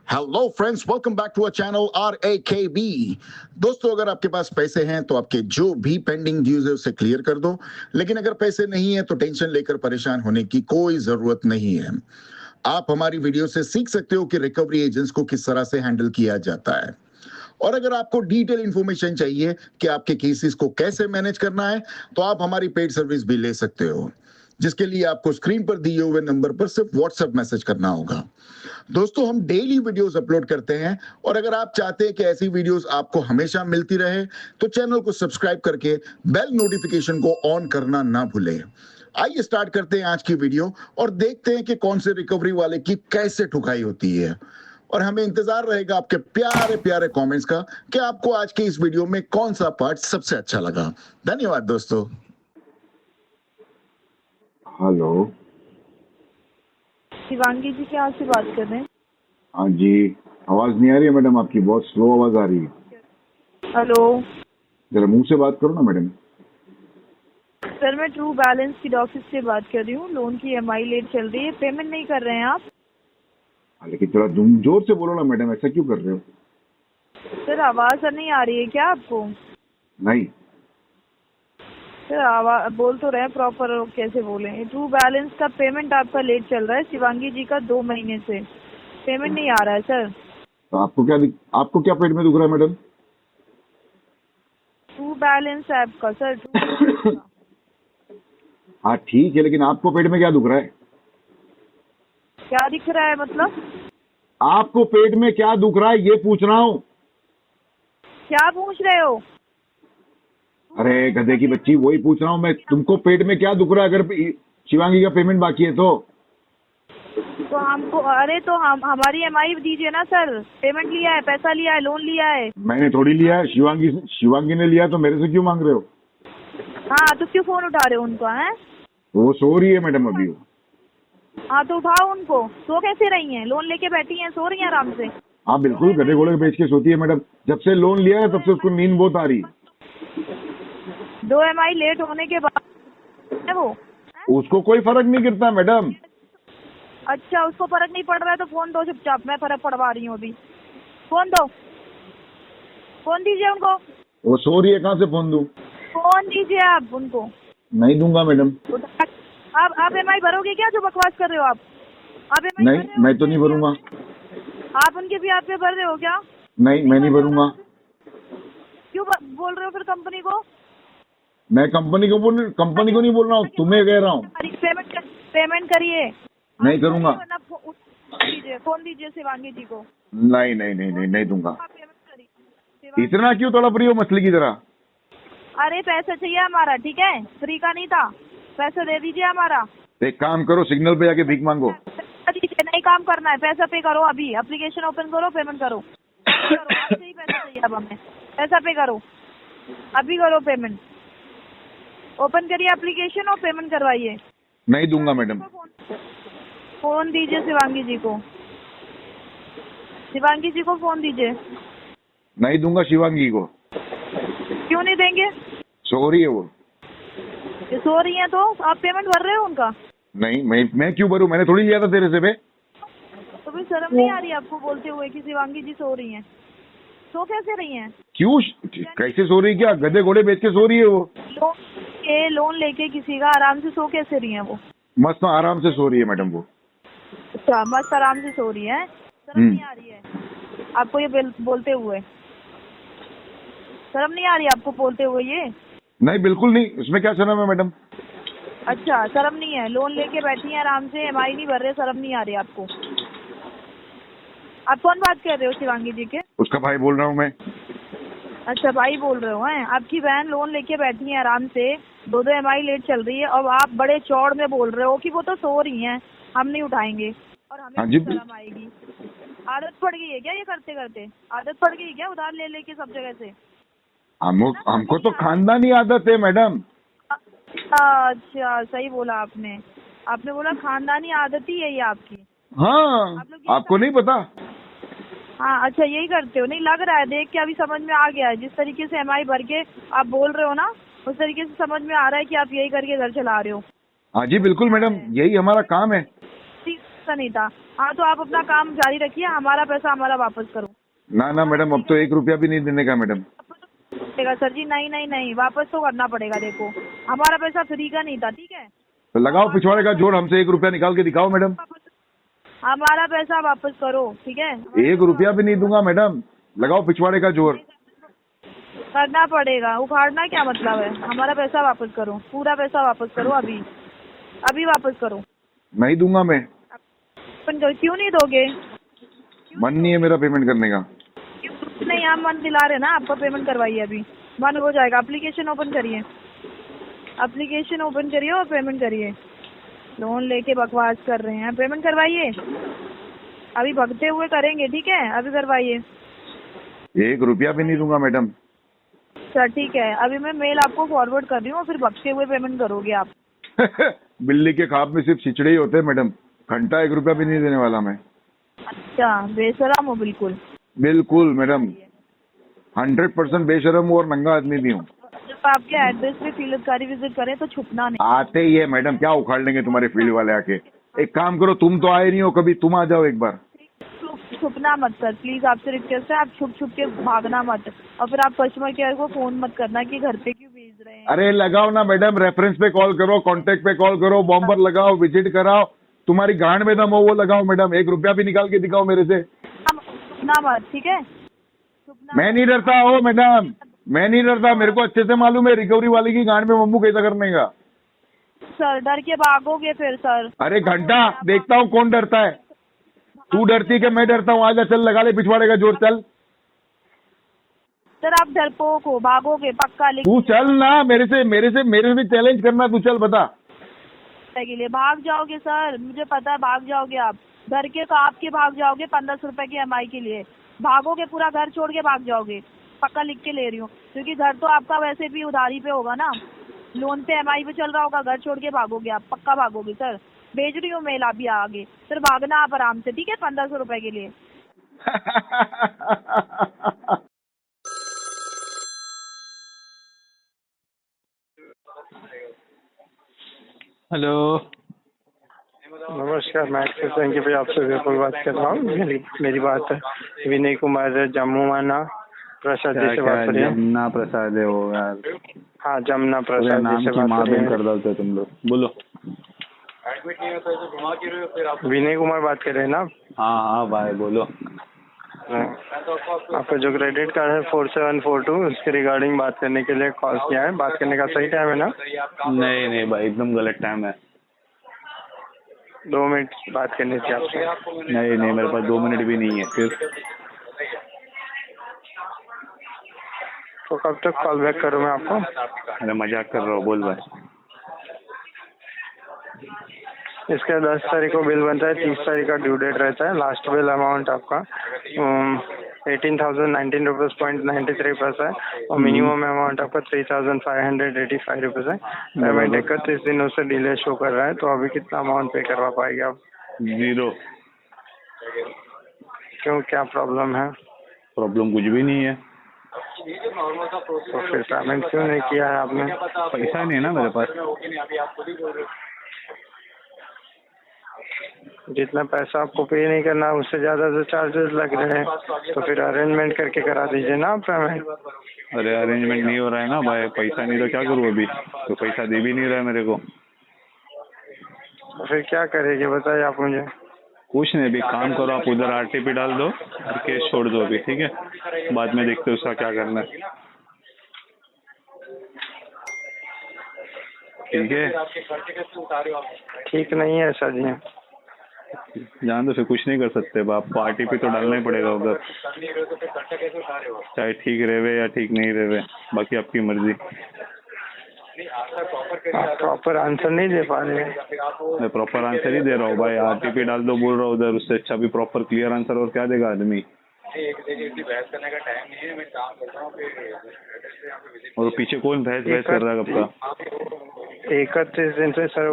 Hello friends, welcome back to our channel RAKB। दोस्तों, अगर आपके पास पैसे हैं तो आपके जो भी पेंडिंग ड्यूज है उसे क्लियर कर दो। लेकिन अगर पैसे नहीं है तो टेंशन लेकर परेशान होने की कोई जरूरत नहीं है। आप हमारी वीडियो से सीख सकते हो कि रिकवरी एजेंट्स को किस तरह से हैंडल किया जाता है। और अगर आपको डिटेल इंफॉर्मेशन चाहिए कि आपके केसेस को कैसे मैनेज करना है तो आप हमारी पेड सर्विस भी ले सकते हो, जिसके लिए आपको स्क्रीन पर दिए हुए नंबर पर सिर्फ व्हाट्सएप मैसेज करना होगा। दोस्तों, हम डेली वीडियोस अपलोड करते हैं और अगर आप चाहते हैं कि ऐसी वीडियोस आपको हमेशा मिलती रहे तो चैनल को सब्सक्राइब करके बेल नोटिफिकेशन को ऑन करना ना भूलें। आइए स्टार्ट करते हैं आज की वीडियो और देखते हैं कि कौन से रिकवरी वाले की कैसे ठुकाई होती है। और हमें इंतजार रहेगा आपके प्यारे प्यारे कमेंट्स का कि आपको आज के इस वीडियो में कौन सा पार्ट सबसे अच्छा लगा। धन्यवाद दोस्तों। हेलो। शिवांगी जी क्या आपसे बात कर रहे हैं? हाँ जी, आवाज नहीं आ रही है मैडम, आपकी बहुत स्लो आवाज आ रही है। हेलो जरा मुंह से बात करो ना मैडम। सर, मैं ट्रू बैलेंस की ऑफिस से बात कर रही हूँ। लोन की EMI लेट चल रही है, पेमेंट नहीं कर रहे हैं आप। लेकिन थोड़ा जोर से बोलो ना मैडम, ऐसा क्यों कर रहे हो? सर आवाज नहीं आ रही है क्या आपको? नहीं। सर आवाज बोल तो रहे हैं प्रॉपर, कैसे बोले? ट्रू बैलेंस का पेमेंट आपका लेट चल रहा है, शिवांगी जी का 2 महीने से पेमेंट नहीं आ रहा है सर। तो आपको क्या पेट में दुख रहा है मैडम? ट्रू बैलेंस ऐप का सर, ट्रू बैलेंस का। हाँ ठीक है, लेकिन आपको पेट में क्या दुख रहा है? क्या दिख रहा है मतलब? आपको पेट में क्या दुख रहा है ये पूछ रहा हूँ। क्या पूछ रहे हो? अरे गधे की बच्ची, वही पूछ रहा हूँ मैं, तुमको पेट में क्या दुख रहा है अगर शिवांगी का पेमेंट बाकी है तो? हमको तो हम हमारी EMI दीजिए ना सर। पेमेंट लिया है, पैसा लिया है, लोन लिया है। मैंने थोड़ी लिया है, शिवांगी ने लिया, तो मेरे से क्यों मांग रहे हो? हाँ तो क्यों फोन उठा रहे हो उनका? है वो सो रही है मैडम अभी। हाँ तो उठाओ उनको। सो कैसे रही हैं? लोन लेके बैठी हैं, सो रही हैं आराम से। हाँ बिल्कुल, गधे घोड़े बेच के सोती है मैडम। जब से लोन लिया है तब से उसको नींद बहुत आ रही है। 2 EMI लेट होने के बाद है वो। उसको कोई फर्क नहीं गिरता मैडम। अच्छा, उसको फर्क नहीं पड़ रहा है तो फोन दो चुपचाप। मैं फर्क पड़वा रही हूँ अभी। फोन दो, फोन दीजिए उनको। वो सो रही है, कहाँ से फोन दूं? फोन दीजिए आप उनको। नहीं दूंगा मैडम। आप EMI भरोगे क्या? जो बकवास कर रहे हो आप EMI नहीं, मैं तो नहीं भरूंगा। आप उनके भी पे भर रहे हो क्या? नहीं, मैं नहीं भरूंगा। क्यों बोल रहे हो फिर कंपनी को? मैं कंपनी को नहीं बोल रहा हूँ, तुम्हें कह रहा हूँ। पेमेंट करिए। नहीं करूंगा। फोन दीजिए शिवांगी जी को। नहीं दूंगा। इतना क्यों तड़प रही हो मछली की तरह? अरे पैसा चाहिए हमारा, ठीक है? फ्री का नहीं था, पैसा दे दीजिए हमारा। एक काम करो, सिग्नल पे जाके भीख मांगो। नहीं काम करना है, पैसा पे करो। अभी एप्लीकेशन ओपन करो, पेमेंट करो। आपसे ही पैसा चाहिए अब हमें। पैसा पे करो, अभी करो पेमेंट। ओपन करिए एप्लीकेशन और पेमेंट करवाइए। नहीं दूंगा मैडम। फोन दीजिए शिवांगी जी को। शिवांगी जी को फोन दीजिए। नहीं दूंगा शिवांगी को। क्यों नहीं देंगे? सो रही है वो। सो रही है तो आप पेमेंट भर रहे हो उनका? नहीं, मैं क्यों भरूं? मैंने थोड़ी लिया था तेरे से बे। तो फिर शर्म नहीं आ रही आपको बोलते हुए कि शिवांगी जी सो रही हैं? सो कैसे रही हैं? क्यों? कैसे सो रही? क्या गधे घोड़े बेच के सो रही है वो? लोन लेके किसी का आराम से सो कैसे रही है वो? मस्त आराम से सो रही है मैडम वो। अच्छा, मस्त आराम से सो रही है। शर्म नहीं आ रही है आपको ये बोलते हुए? शर्म नहीं आ रही आपको बोलते हुए ये? नहीं बिल्कुल नहीं, उसमें क्या शर्म है मैडम? अच्छा, शर्म नहीं है? लोन लेके बैठी है आराम से, EMI नहीं भर रहे, शर्म नहीं आ रही आपको? आप कौन बात कर रहे हो शिवांगी जी के? उसका भाई बोल रहा हूँ मैं। अच्छा, भाई बोल रहे हो? हैं आपकी बहन लोन लेके बैठी है आराम से, 2 EMI लेट चल रही है और आप बड़े चौड़ में बोल रहे हो कि वो तो सो रही हैं, हम नहीं उठाएंगे और हमें शर्म आएगी। आदत पड़ गई है क्या ये करते करते? आदत पड़ गई क्या उधार ले लेके सब जगह से? हमको तो खानदानी आदत है मैडम। अच्छा, सही बोला आपने। आपने बोला खानदानी आदत ही है ये आपकी। हाँ, आपको नहीं पता? हाँ अच्छा, यही करते हो? नहीं लग रहा है, देख के अभी समझ में आ गया है। जिस तरीके से EMI भर के आप बोल रहे हो ना, उस तरीके से समझ में आ रहा है कि आप यही करके घर चला रहे हो। हाँ जी बिल्कुल मैडम, यही हमारा काम है। ऐसा नहीं था। हाँ तो आप अपना काम जारी रखिए, हमारा पैसा हमारा वापस करो। ना मैडम, अब तो 1 रुपया भी नहीं देने का मैडम। पड़ेगा सर जी, नहीं, वापस तो करना पड़ेगा। देखो हमारा पैसा फ्री का नहीं था, ठीक है। तो लगाओ पिछवाड़े का जोड़, हमसे 1 रुपया निकाल के दिखाओ मैडम। हमारा पैसा वापस करो, ठीक है। 1 रुपया भी नहीं दूंगा मैडम, लगाओ पिछवाड़े का जोड़। करना पड़ेगा, उखाड़ना क्या मतलब है। हमारा पैसा वापस करो, पूरा पैसा वापस करो, अभी वापस करो। नहीं दूंगा मैं। क्यों नहीं दोगे? मन नहीं है मेरा पेमेंट करने का। नहीं, हम मन दिला रहे ना आपको, पेमेंट करवाइए, अभी मन हो जाएगा। एप्लीकेशन ओपन करिए और पेमेंट करिए। लोन लेके बकवास कर रहे हैं, पेमेंट करवाइए। अभी भगते हुए करेंगे, ठीक है, अभी करवाइए। 1 रुपया भी नहीं दूंगा मैडम। सर ठीक है, अभी मैं मेल आपको फॉरवर्ड कर रही हूँ, फिर भगते हुए पेमेंट करोगे आप। बिल्ली के खाब में सिर्फ छिचड़े ही होते हैं मैडम, घंटा 1 रुपया भी नहीं देने वाला मैं। अच्छा, बेशरम हो बिल्कुल। बिल्कुल मैडम, 100% बेशरम हूँ और नंगा आदमी भी हूँ। जब आपके एड्रेस पे फील्डकारी विजिट करें तो छुपना नहीं। आते ही है मैडम, क्या उखाड़ लेंगे तुम्हारे फील्ड वाले आके। एक काम करो, तुम तो आए नहीं हो कभी, तुम आ जाओ एक बार। छुपना मत सर, प्लीज आपसे रिक्वेस्ट है, आप छुप के भागना मत। और फिर आप कस्टमर केयर को फोन मत करना कि घर पे क्यों भेज रहे हैं। अरे लगाओ ना मैडम, रेफरेंस पे कॉल करो, कांटेक्ट पे कॉल करो, बॉम्बर लगाओ, विजिट कराओ, तुम्हारी गांड में दम हो वो लगाओ मैडम। 1 रुपया भी निकाल के दिखाओ मेरे से। छुपना मत, ठीक है। मैं नहीं डरता हो मैडम, मैं नहीं डरता, मेरे को अच्छे से मालूम है रिकवरी वाले की गांड में मम्मू कैसा करने का। सर डर के भागोगे फिर सर। अरे घंटा देखता हूँ कौन डरता है। तू डरती कि मैं डरता हूँ? आजा चल, लगा ले पिछवाड़े का जोर, चल। सर आप डरपोक हो, भागोगे पक्का। तू चल ना, मेरे से चैलेंज करना, तू चल बता। के लिए भाग जाओगे सर, मुझे पता है भाग जाओगे आप। घर के काप के भाग जाओगे 1500 रुपए की EMI के लिए। भागोगे, पूरा घर छोड़ के भाग जाओगे, पक्का लिख के ले रही हूँ। क्योंकि घर तो आपका वैसे भी उधारी पे होगा ना, लोन पे EMI पे चल रहा होगा। घर छोड़ के भागोगे आप, पक्का भागोगे सर। भेज रही हूँ मेल अभी आगे, फिर भागना आप आराम से, ठीक है, 1500 रुपए के लिए। हेलो, नमस्कार, मैं एक्सिस बैंक के आपसे विपुल बात कर रहा हूँ। मेरी बात विनय कुमार जमुना प्रसाद जी से बात कर रही है। जमुना प्रसाद है वो यार? हाँ, जमुना प्रसाद नाम जी से की बात माँ कर रही बहन है। कर डालते हो तुम लोग। बोलो। विनय कुमार बात कर रहे हैं ना आप? हाँ भाई बोलो। आपका जो क्रेडिट कार्ड है 4742, उसके रिगार्डिंग बात करने के लिए कॉल किया है। बात करने का सही टाइम है ना? नहीं भाई, एकदम गलत टाइम है। 2 मिनट बात करनी थी आपसे। नहीं, मेरे पास 2 मिनट भी नहीं है। फिर तो कब तक कॉल बैक करूँ मैं आपको? अरे मजाक कर रहा हूँ, बोल भाई। इसका 10 तारीख को बिल बनता है, 30 तारीख का ड्यू डेट रहता है। लास्ट बिल अमाउंट आपका 18,019 रुपीज़ .93 है और मिनिमम अमाउंट आपका 3,585 रुपीज़ है। पेमेंट 31 दिनों से डिले शो कर रहा है, तो अभी कितना अमाउंट पे करवा पाएंगे आप? 0। क्यों, क्या प्रॉब्लम है? प्रॉब्लम कुछ भी नहीं है। तो फिर पेमेंट क्यों नहीं किया है आपने? पैसा नहीं है ना मेरे पास। जितना पैसा आपको पे नहीं करना उससे ज़्यादा जो चार्जेस लग रहे हैं, तो फिर अरेंजमेंट करके करा दीजिए ना आप पेमेंट। अरे अरेंजमेंट नहीं हो रहा है ना भाई, पैसा नहीं तो क्या करूँ अभी, तो पैसा दे भी नहीं रहा है मेरे को। तो फिर क्या करेंगे बताइए आप मुझे। कुछ नहीं, अभी काम करो आप, उधर RTP डाल दो और केस छोड़ दो अभी, ठीक है? बाद में देखते उसका क्या करना है, ठीक है? ठीक नहीं है सर जी। जान दो, फिर कुछ नहीं कर सकते। आपको RTP तो डालना ही पड़ेगा उधर, चाहे ठीक रहे या ठीक नहीं रहे, बाकी आपकी मर्जी। आप प्रॉपर आंसर नहीं दे पा रहे हैं। मैं प्रॉपर आंसर ही दे रहा हूँ भाई, RTP डाल दो बोल रहा हूँ उधर, उससे अच्छा भी प्रॉपर क्लियर आंसर और क्या देगा आदमी। और पीछे कौन बहस कर रहा है कब का? 31 दिन से सर,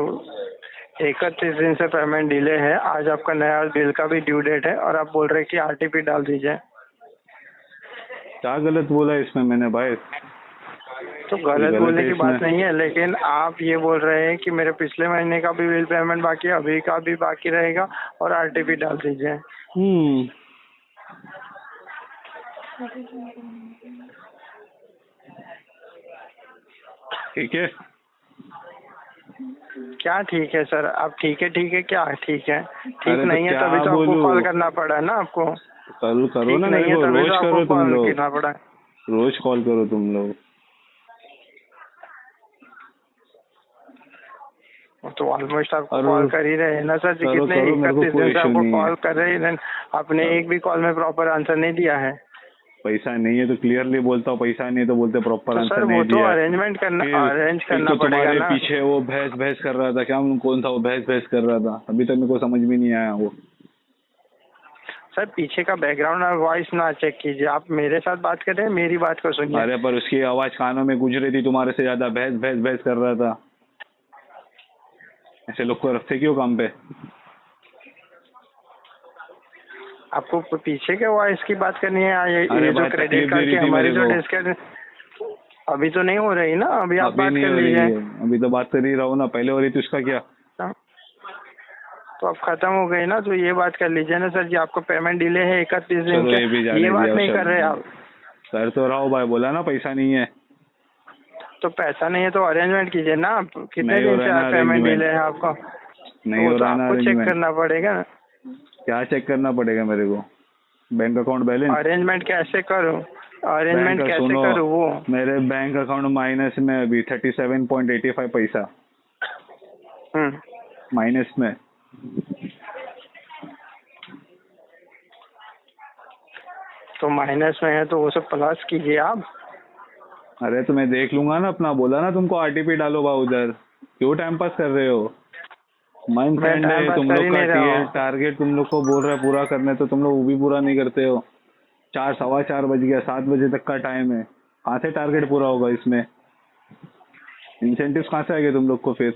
31 दिन से पेमेंट डिले है। आज आपका नया बिल का भी ड्यू डेट है और आप बोल रहे हैं कि RTP डाल दीजिए। क्या गलत बोला इसमें मैंने भाई? तो गलत बोलने की बात नहीं है, लेकिन आप ये बोल रहे हैं कि मेरे पिछले महीने का भी बिल पेमेंट बाकी है, अभी का भी बाकी रहेगा और आरटीपी डाल दीजिए। ठीक है क्या ठीक है सर? आप ठीक है क्या ठीक है? ठीक अरे तो नहीं है क्या तभी तो आपको बोलूं? कॉल करना पड़ा ना आपको। करो ठीक ना नहीं मेरे है को, तभी रोज तो करो आपको तुम कॉल लोग, करना पड़ा। रोज कॉल करो तुम लोग। तो ऑलमोस्ट आपको और कॉल कर ही रहे हैं ना सर जी। करो कितने करो, मेरे को 31 कोई दिन से इशू आपको नहीं है। कॉल कर रहे हैं, आपने एक भी कॉल में प्रॉपर आंसर नहीं दिया है। पैसा नहीं है तो क्लियरली बोलता हूँ, पैसा नहीं तो बोलते प्रॉपर तो आंसर सर वो नहीं तो दिया। अरेंज करना एक तो पड़ेगा तुम्हारे ना। पीछे वो बहस कर रहा था, क्या कौन था वो बहस कर रहा था, अभी तक मेरे को समझ में नहीं आया वो। सर पीछे का बैकग्राउंड और वॉइस ना चेक कीजिए, आप मेरे साथ बात कर रहे हैं, मेरी बात को सुनिए। अरे पर उसकी आवाज कानों में गूंज रही थी तुम्हारे से ज्यादा, बहस कर रहा था। ऐसे लोग को रखते क्यों काम पे? आपको पीछे के वॉइस की बात करनी है? अरे ये जो भाई, क्रेडिट तकलीफ कार्ड दे की रही थी हमारी मेरे जो को। डिस्कस अभी तो नहीं हो रही ना, अभी आप अभी बात नहीं कर हो रही लीजिए। है, अभी तो बात कर ही रहा हूँ ना, पहले हो रही थी उसका क्या? तो अब खत्म हो गई ना, तो ये बात कर लीजिए ना सर जी। आपको पेमेंट डिले है 31 दिन चलो ये भी का, जाने ये बात दिया नहीं कर रहे सब। आप। कर तो रहा हूँ भाई, बोला ना पैसा नहीं है। तो पैसा नहीं है तो अरेंजमेंट कीजिए ना। आप कितने नहीं हो दिन रहा से है ना पेमेंट arrangement। डिले है आपका? नहीं हो तो रहा है ना आपको चेक अरेंजमेंट। करना पड़ेगा ना। क्या चेक करना पड़ेगा मेरे को? Bank account balance? अरेंजमेंट कैसे करूँ? अरेंजमेंट बैंक कैसे सुनो, करूँ वो? मेरे बैंक अकाउंट माइनस में अभी 37.85 पैसा माइनस में। तो माइनस में है तो वो सब प्लस कीजिए आप। अरे तो मैं देख लूंगा ना अपना, बोला ना तुमको आरटीपी डालो बा उधर, क्यों टाइम पास कर रहे हो? मंथ मैं एंड टाइम है, पास तुम कर लोग ही का नहीं रहा हूँ। टारगेट तुम लोग को बोल रहा है पूरा करने, तो तुम लोग वो भी पूरा नहीं करते हो। 4 सवा 4 बज गया, 7 बजे तक का टाइम है, कहाँ से टारगेट पूरा होगा इसमें? इंसेंटिव कहाँ से आएंगे तुम लोग को? फिर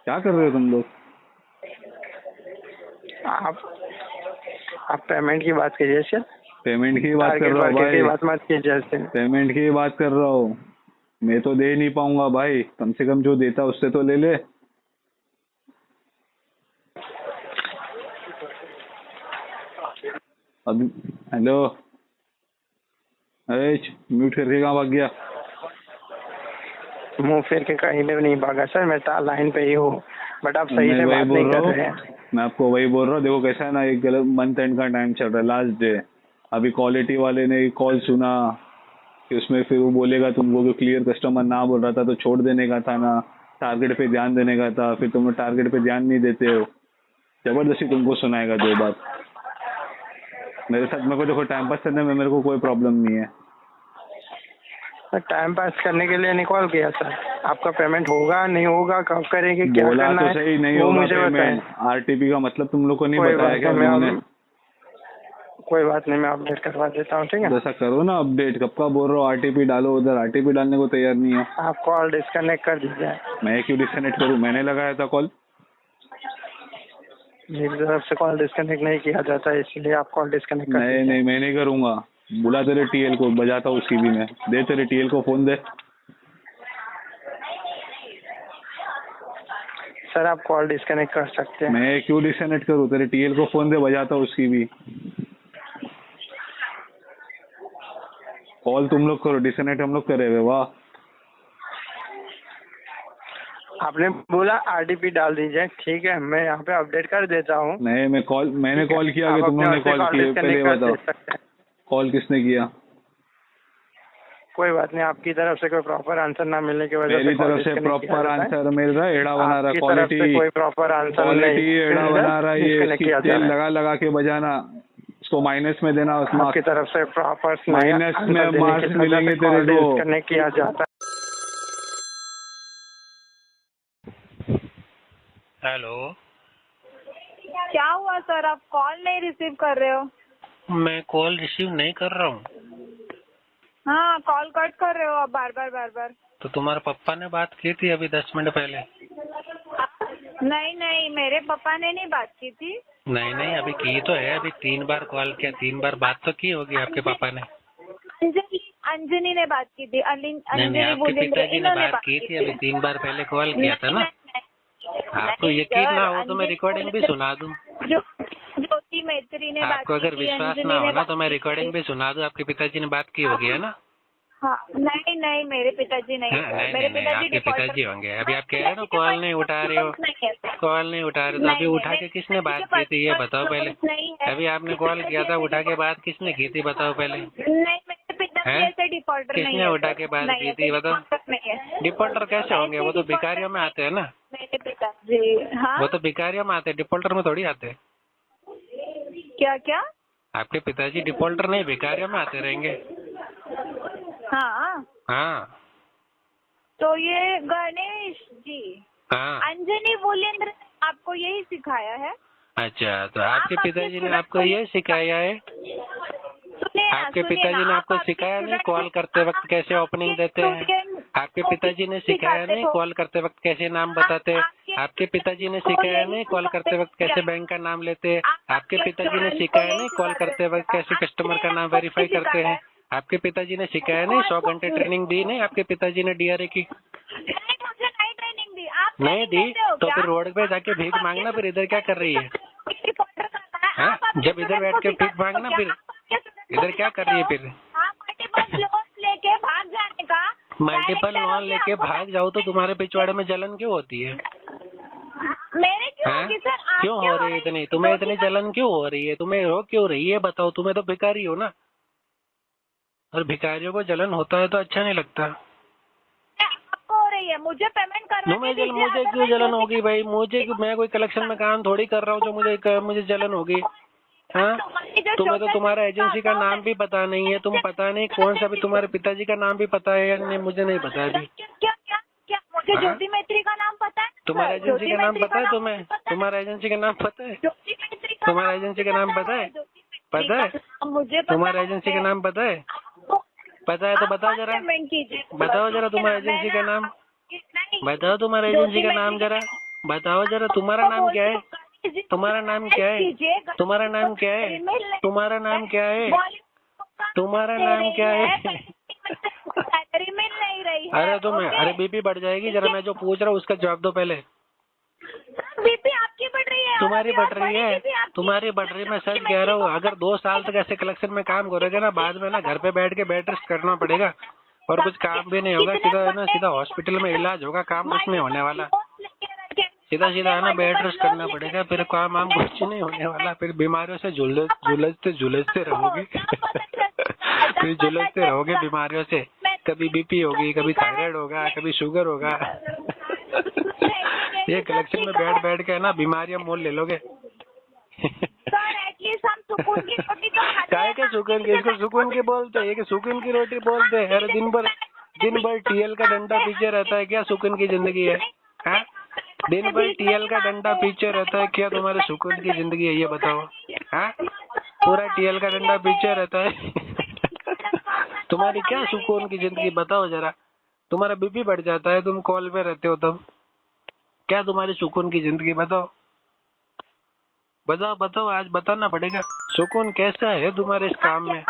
क्या कर रहे हो तुम लोग? आप पेमेंट की बात कीजिए सर। पेमेंट की बात कर रहा हूँ टारगेट की भाई, बात मत कीजिए सर। पेमेंट की बात कर रहा हूँ। मैं तो दे नहीं पाऊंगा भाई, कम से कम जो देता उससे तो ले ले। अभी हेलो, अरे म्यूट करके कहाँ भाग गया? मुंह फेर के कहीं भी नहीं भागा सर, मैं लाइन पे ही हूँ, बट आप सही मैं से वही बात बोल नहीं रहा कर हूँ, रहे हैं। मैं आपको वही बोल रहा हूँ। देखो कैसा है ना, एक गलत मंथ एंड का टाइम चल रहा है, लास्ट डे। अभी क्वालिटी वाले ने कॉल सुना कि उसमें फिर वो बोलेगा तुमको कि क्लियर कस्टमर ना बोल रहा था तो छोड़ देने का था ना, टारगेट पे ध्यान देने का था, फिर तुम लोग टारगेट पे ध्यान नहीं देते हो, जबरदस्ती तुमको सुनाएगा 2 बार। मेरे साथ मेरे को देखो टाइम पास करने में मेरे को कोई प्रॉब्लम नहीं है। टाइम पास करने के लिए नहीं कॉल किया सर। आपका पेमेंट होगा नहीं होगा, कब करेंगे, क्या बोला करना तो है, सही नहीं वो होगा मुझे बताएं। पेमेंट। आरटीपी का मतलब तुम लोग को नहीं कोई बताया बात क्या नहीं, उन्होंने? कोई बात नहीं, मैं अपडेट करवा देता हूँ, ठीक है। ऐसा करो ना अपडेट, कब का बोल रहा हूँ आरटीपी डालो उधर, आरटीपी डालने को तैयार नहीं हो। आप कॉल डिस्कनेक्ट कर दीजिए। मैं क्यों डिस्कनेक्ट करूँ? मैंने लगाया था कॉल। मेरी तरफ से कॉल डिस्कनेक्ट नहीं किया जाता, इसलिए आप कॉल डिस्कनेक्ट कर नहीं दीजिए। नहीं, मैं नहीं करूंगा। बुला तेरे टीएल को, बजाता हूँ उसकी भी मैं। दे तेरे टीएल को फोन दे। सर आप कॉल डिस्कनेक्ट कर सकते हैं। मैं क्यों डिस्कनेक्ट करूँ? तेरे टीएल को फोन दे, बजाता हूँ उसकी भी। कॉल तुम लोग करो, डिस्कनेक्ट हम लोग करे हुए। वाह, आपने बोला आरटीपी डाल दीजिए, ठीक है, मैं यहाँ पे अपडेट कर देता हूँ। नहीं मैंने कॉल किया कि आप तुम लोगों ने अपने कॉल ओर से किया? पहले ये disconnect कर बताओ, दे सकते हैं। कॉल किसने किया? कोई बात नहीं, आपकी तरफ से कोई प्रॉपर आंसर ना मिलने की वजह मेरी से call तरफ से disconnect किया प्रॉपर जाता है। आंसर मिल रहा है, एड़ा बना रहा है। आपकी तरफ से क्वालिटी कोई प्रॉपर आंसर क्वालिटी नहीं एड़ा बना रहा है। ये disconnect किया जा तेल रहा है। लगा के बजाना, उसको माइनस में देना। उसमें आपकी तरफ से प्रॉपर माइनस में मार्क्स मिलेंगे तेरे को। डिस्कनेक्ट किया जाता है। हेलो, क्या हुआ सर, आप कॉल नहीं रिसीव कर रहे हो? मैं कॉल रिसीव नहीं कर रहा हूँ। हाँ, कॉल कट कर रहे हो आप बार बार। तो तुम्हारे पापा ने बात की थी अभी 10 मिनट पहले। नहीं, मेरे पापा ने नहीं बात की थी। नहीं, अभी की तो है, अभी 3 बार कॉल किया, 3 बार बात तो की होगी आपके पापा ने। अंजनी ने बात की थी, नहीं, अंजनी आपके बोलेंद्र पिताजी ने इन्होंने बात की थी, अभी 3 बार पहले कॉल किया था ना। आपको नहीं, यकीन सर, ना हो तो मैं अंजनी रिकॉर्डिंग भी बोलेंद्र- सुना दूं। जो ज्योति मैत्री ने बात आपको की अगर थी, विश्वास अंजनी ना हो ने ना बात तो मैं की रिकॉर्डिंग थी। भी सुना दूं। आपके पिताजी ने बात की होगी, है ना? हाँ, नहीं नहीं, मेरे पिताजी नहीं हाँ, है, नहीं मेरे नहीं नहीं, पिताजी आपके डिफॉल्टर पिताजी होंगे। अभी आप कह रहे हो ना कॉल नहीं उठा रहे हो, कॉल नहीं उठा रहे, तो अभी उठा के किसने बात की थी ये बताओ पहले। अभी आपने कॉल किया था, उठा के बात किसने की थी बताओ पहले। नहीं, मेरे पिताजी हैं? ऐसे डिफॉल्टर नहीं किसने है, उठा सर। के बात नहीं, की ऐसे थी बताओ। डिफॉल्टर नहीं है। डिफॉल्टर कैसे होंगे? वो तो ऐसे भिखारियों में आते हैं ना। मेरे पिताजी, हाँ, वो तो भिखारियों में आते हैं, डिफॉल्टर में थोड़ी आते हैं। क्या क्या? आपके पिताजी डिफॉल्टर नहीं, भिखारियों में आते रहेंगे। हाँ, हाँ तो ये गणेश जी, हाँ। अंजनी बोलेंद्र ने आपको यही सिखाया है? अच्छा, तो आपके आप पिताजी अपने ने आपको student ये सिखाया है? सुनिए ना, आपके सुनिए पिताजी ना, ने आप आपको आपके सिखाया नहीं student कॉल को- करते वक्त कैसे आप ओपनिंग आपके देते हैं? student आपके को पिताजी ने सिखाया सिखाते नहीं हो? कॉल करते वक्त कैसे नाम बताते हैं? आपके पिताजी ने सिखाया नहीं कॉल करते वक्त कैसे बैंक का नाम लेते हैं? आपके पिताजी ने सिखाया नहीं कॉल करते वक्त कैसे कस्टमर का नाम वेरीफाई करते हैं? आपके पिताजी ने सिखाया नहीं 100 घंटे ट्रेनिंग दी नहीं आपके पिताजी ने डीआरए की? नहीं, मुझे नहीं ट्रेनिंग दी। आप नहीं ट्रेनिंग दी देते हो तो क्या? फिर रोड पे जाके भीख आप मांगना, आपके फिर इधर क्या कर रही है? रिपोर्टर करना है। हाँ? आप आपके जब इधर student बैठ को के भीख सिखाते हो मांगना, क्या? फिर आप आपके student को इधर क्या कर रही है सिखाते फिर? हो? आप मल्टीपल लोन लेके भाग जाने का मल्टीपल director लोन होके लेके हमको भाग जाओ तो तुम्हारे पिछवाड़े में जलन क्यों होती है? मेरे क्यों हाँ? होगी सर? आप क्यों क्या हो रही है रही इतनी? है? तुम्हें दो इतनी दिन जलन क्यों हो रही है? तुम्हें हो क्यों रही है बताओ? तुम्हें तो भिखारी हो ना, और भिखारियों को जलन होता है तो अच्छा नहीं लगता। आपको हो रही है, मुझे पेमेंट करवा मुझे के दीजिए, मुझे क्यों otherwise जलन दो होगी दिन- भाई? मुझे मैं कोई कलेक्शन में काम थोड़ी कर रहा हूँ जो मुझे जलन होगी। हाँ? तुम्हारी जो तुम्हें तो social तुम्हारा media एजेंसी का account नाम है- भी पता नहीं है, तुम पता नहीं कौन सा भी, तुम्हारे पिताजी का नाम भी पता है या नहीं मुझे नहीं पता है अभी। क्या क्या क्या क्या मुझे हाँ? ज्योति मैत्री का नाम पता है? तुम्हारा सर, एजेंसी ज्योति का नाम मैत्री पता है नाम तुम्हें? मुझे पता है। तुम्हारा एजेंसी का नाम पता है? ज्योति मैत्री का तुम्हारा नाम एजेंसी मुझे का नाम पता है? ज्योति मैत्री पता है? का नाम मुझे पता तुम्हारा है। एजेंसी का नाम पता है? आपको- पता है तो आप बताओ कौन जरा। पेमेंट कीजिए? बताओ जरा तुम्हारा मैं एजेंसी का ना नाम। नहीं, बताओ तुम्हारा ज्योति एजेंसी का नाम मैत्री जरा। का- बताओ जरा तुम्हारा नाम क्या है? तुम्हारा नाम क्या है? तुम्हारा नाम क्या है? तुम्हारा नाम क्या है? तुम्हारा नाम क्या है? सैलरी मिल नहीं रही है। अरे तुम्हें ओके? अरे बीपी बढ़ जाएगी। जरा मैं जो पूछ रहा हूँ उसका जवाब दो पहले। बीपी आपकी बढ़ रही है और तुम्हारी अभी बढ़ और रही बढ़ेगी भी है, आपकी। तुम्हारी बढ़ रही है। मैं सच कह रहा हूँ, अगर 2 साल तक ऐसे कलेक्शन में काम करोगे ना, बाद में ना घर पे बैठ के बेड रेस्ट करना पड़ेगा और कुछ काम भी नहीं होगा। सीधा है ना, सीधा हॉस्पिटल में इलाज होगा, काम कुछ नहीं होने वाला। सीधा सीधा है ना बेड रेस्ट करना पड़ेगा, फिर काम वाम कुछ नहीं होने वाला। फिर बीमारियों से झुलझते रहोगे फिर झुलझते रहोगे बीमारियों से। कभी बीपी होगी, कभी थायराइड होगा, कभी शुगर होगा। ये कलेक्शन में बैठ बैठ के है ना बीमारियां मोल ले लोगे। सर एटलीस्ट हम सुकून की रोटी तो खाते काय हैं के ना। सुकून की? इसको सुकून की बोलते हैं? ये कि सुकून की रोटी बोलते हैं? अरे दिन भर टीएल का डंडा पीछे रहता है, क्या सुकून की जिंदगी है? हाँ? दिन भर टीएल का डंडा पीछे रहता है, क्या तुम्हारे सुकून की जिंदगी है ये बताओ? हाँ? पूरा टीएल का डंडा पीछे रहता है तुम्हारी क्या सुकून की जिंदगी बताओ जरा? तुम्हारा बीपी बढ़ जाता है, तुम कॉल पे रहते हो तब। क्या तुम्हारी सुकून की जिंदगी बताओ? बताओ आज बताना पड़ेगा। सुकून कैसा है तुम्हारे इस काम में?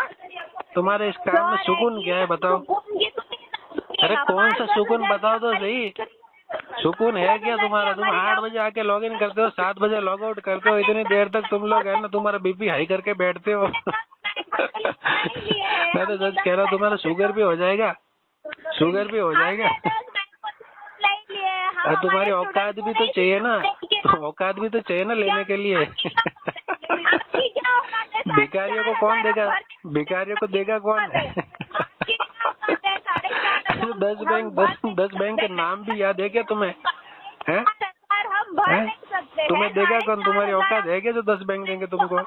तुम्हारे इस काम में सुकून क्या है बताओ? अरे कौन सा सुकून बताओ तो सही। सुकून है क्या तुम्हारा? तुम 8 बजे आके लॉग इन करते हो, 7 बजे लॉग आउट करते हो, इतनी देर तक तुम लोग है ना तुम्हारा बीपी हाई करके बैठते हो मैं तो सच कह रहा हूँ, तुम्हारा शुगर भी हो जाएगा, शुगर भी हो जाएगा। और तुम्हारी औकात भी तो चाहिए ना, औकात भी तो चाहिए ना लेने के लिए भिखारियों को कौन देगा? भिखारियों को देगा कौन? 10 बैंक के नाम भी याद है क्या तुम्हें? हैं? हैं? तुम्हें देगा कौन? तुम्हारी औकात है क्या जो 10 बैंक देंगे तुमको?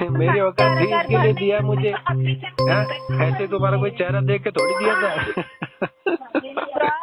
मेरी औकात थी इसके लिए दिया मुझे। हैं? ऐसे तुम्हारा कोई चेहरा देख के थोड़ी दिया था